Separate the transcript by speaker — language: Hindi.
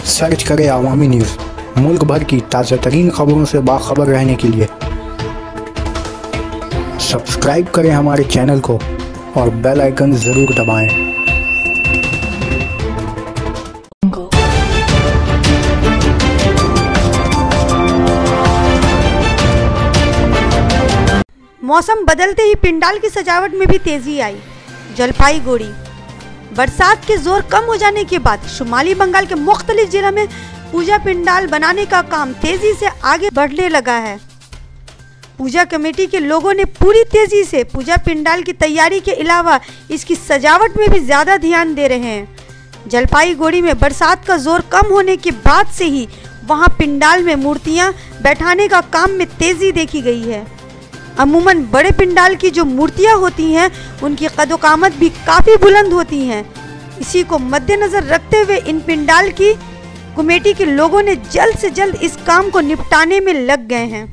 Speaker 1: सर्च करें अवामी न्यूज़। मुल्क भर की ताज़ा तरीन खबरों से बाखबर रहने के लिए सब्सक्राइब करें हमारे चैनल को और बेल आइकन ज़रूर दबाएं।
Speaker 2: मौसम बदलते ही पिंडाल की सजावट में भी तेजी आई। जलपाईगुड़ी बरसात के जोर कम हो जाने के बाद शुमाली बंगाल के मुख्तलिफ जिलों में पूजा पिंडाल बनाने का काम तेजी से आगे बढ़ने लगा है। पूजा कमेटी के लोगों ने पूरी तेजी से पूजा पिंडाल की तैयारी के अलावा इसकी सजावट में भी ज़्यादा ध्यान दे रहे हैं। जलपाईगुड़ी में बरसात का जोर कम होने के बाद से ही वहां पिंडाल में मूर्तियां बैठाने का काम में तेजी देखी गई है। अमूमन बड़े पिंडाल की जो मूर्तियां होती हैं उनकी कदोकामत भी काफ़ी बुलंद होती हैं। इसी को मद्देनज़र रखते हुए इन पिंडाल की कमेटी के लोगों ने जल्द से जल्द इस काम को निपटाने में लग गए हैं।